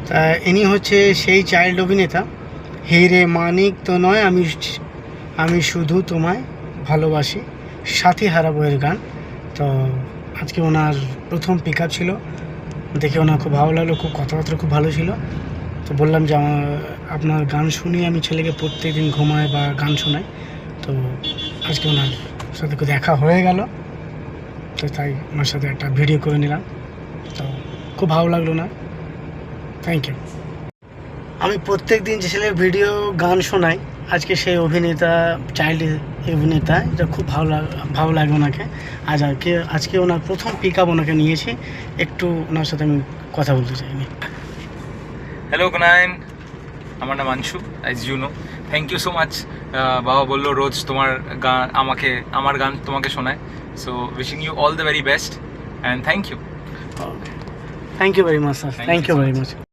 তা ইনি হচ্ছে সেই চাইল্ড অভিনেতা, হে রে মানিক তো নয় আমি শুধু তোমায় ভালোবাসি, সাথী হারা বইয়ের গান। তো আজকে ওনার প্রথম পিক আপ ছিল, দেখে ওনার খুব ভালো লাগলো, খুব কথাবার্তা খুব ভালো ছিল। তো বললাম যে আপনার গান শুনি আমি ছেলেকে প্রত্যেক দিন ঘুমাই বা গান শোনাই। তো আজকে ওনার সাথে দেখা হয়ে গেল, তো তাই ওনার সাথে একটা ভিডিও করে নিলাম। তো খুব ভালো লাগলো না, থ্যাংক ইউ। আমি প্রত্যেক দিন যে ছেলের ভিডিও গান শোনাই, আজকে সেই অভিনেতা, চাইল্ড অভিনেতা, এটা খুব ভালো লাগে ওনাকে। আজকে ওনার প্রথম পিক আপ ওনাকে নিয়েছি, একটু ওনার সাথে আমি কথা বলতে চাই। হ্যালো গুনায়ন, আমার নাম Anshu, as you know. Thank you so much. বাবা বললো রোজ তোমার গান আমার গান তোমাকে শোনায়। So wishing you all the very best and thank you. Thank you very much sir, thank you very much.